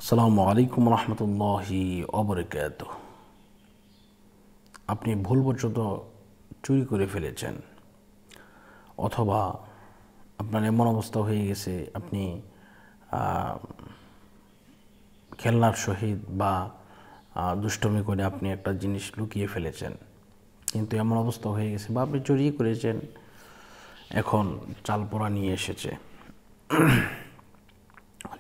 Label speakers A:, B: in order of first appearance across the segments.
A: আসসালামু আলাইকুম রহমতুল্লাহি ওবরাকাতুহ। আপনি ভুলবশত চুরি করে ফেলেছেন, অথবা আপনার এমন অবস্থা হয়ে গেছে আপনি খেলনার সহিত বা দুষ্টমি করে আপনি একটা জিনিস লুকিয়ে ফেলেছেন, কিন্তু এমন অবস্থা হয়ে গেছে বা আপনি চুরি করেছেন, এখন চালপোড়া নিয়ে এসেছে।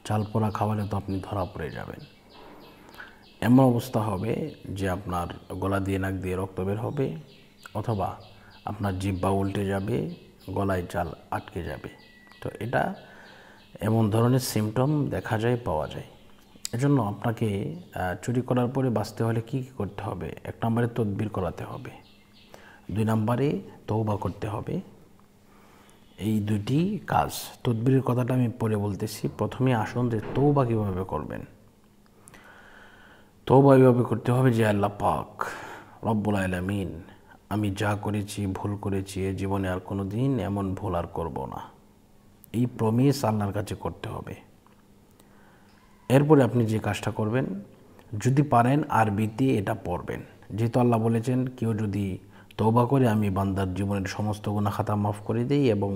A: চালপোড়া খাওয়ালে তো আপনি ধরা পড়ে যাবেন। এমন অবস্থা হবে যে আপনার গলা দিয়ে নাক দিয়ে রক্ত বের হবে, অথবা আপনার জিহ্বা উল্টে যাবে, গলায় চাল আটকে যাবে। তো এটা এমন ধরনের সিমটম দেখা যায়, পাওয়া যায়। এজন্য আপনাকে চুরি করার পরে বাঁচতে হলে কী কী করতে হবে? 1 নম্বরে তদবির করাতে হবে, 2 নম্বরে তওবা করতে হবে। এই দুটি কাজ, তদবিরের কথাটা আমি পরে বলতেছি। প্রথমে আসুন যে তওবা কীভাবে করবেন। তওবা এইভাবে করতে হবে যে, আল্লাহ পাক রব্বুল আলামিন, আমি যা করেছি, ভুল করেছি, এ জীবনে আর কোনো দিন এমন ভুল আর করব না। এই প্রমিস আল্লাহর কাছে করতে হবে। এরপরে আপনি যে কাজটা করবেন, যদি পারেন আরবিতে এটা পড়বেন। যেহেতু আল্লাহ বলেছেন, কেউ যদি তওবা করে আমি বান্দার জীবনের সমস্ত গুনাহ খাতা মাফ করে দিই এবং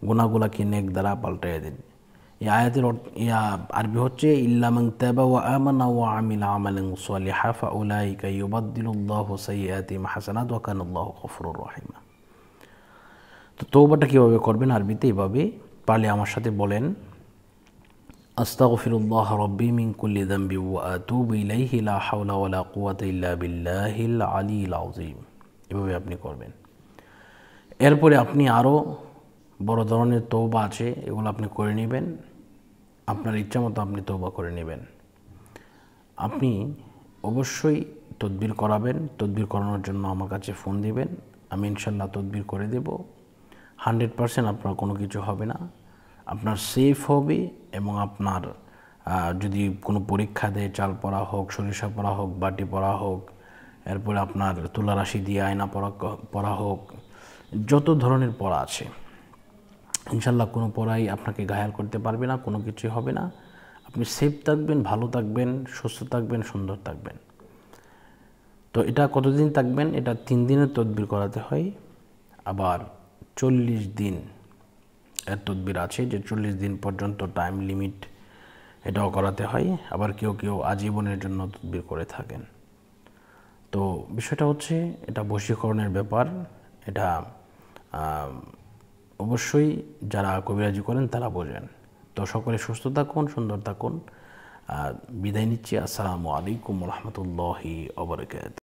A: গুনাহগুলাকে নেক দ্বারা পাল্টাইয়া দিন। এই আয়াতের আরবি হচ্ছে, ইল্লা মান তাবা ওয়া আমানা ওয়া আমিলা আমালান সালিহা ফাউলাইকা ইউবাদদিলুল্লাহু সাইয়্যাতিহিম হাসানাত ওয়া কানাল্লাহু গফুরুর রহিম। তো তওবাটা কীভাবে করবেন আরবিতে? এভাবে পারলে আমার সাথে বলেন, আস্তাগফিরুল্লাহ রাব্বি মিন কুল্লি যামবি ওয়া আতুবু ইলাইহি লা হাওলা ওয়ালা কুওয়াতা ইল্লা বিল্লাহিল আলিয়্যিল আযীম। এভাবে আপনি করবেন। এরপরে আপনি আরও বড় ধরনের তওবা আছে, এগুলো আপনি করে নেবেন। আপনার ইচ্ছা মতো আপনি তওবা করে নেবেন। আপনি অবশ্যই তদবির করাবেন। তদবির করানোর জন্য আমার কাছে ফোন দিবেন, আমি ইনশাল্লাহ তদবির করে দেব। 100% আপনার কোনো কিছু হবে না, আপনার সেফ হবে। এবং আপনার যদি কোনো পরীক্ষা দেয়, চাল পড়া হোক, সরিষা পড়া হোক, বাটি পড়া হোক, এরপরে আপনার তুলা রাশি দিয়ে আয়না পড়া হোক, যত ধরনের পড়া আছে, ইনশাল্লাহ কোনো পড়াই আপনাকে ঘায়াল করতে পারবে না, কোনো কিছুই হবে না। আপনি সেফ থাকবেন, ভালো থাকবেন, সুস্থ থাকবেন, সুন্দর থাকবেন। তো এটা কতদিন থাকবেন? এটা 3 দিনের তদবির করাতে হয়। আবার 40 দিন এর তদবির আছে, যে 40 দিন পর্যন্ত টাইম লিমিট, এটাও করাতে হয়। আবার কেউ কেউ আজীবনের জন্য তদবির করে থাকেন। তো বিষয়টা হচ্ছে, এটা বশীকরণের ব্যাপার। এটা অবশ্যই যারা কবিরাজি করেন তারা বোঝেন। তো সকলে সুস্থ থাকুন, সুন্দর থাকুন। বিদায় নিচ্ছি। আসসালামু আলাইকুম রহমতুল্লাহি ওয়া বারাকাতুহু।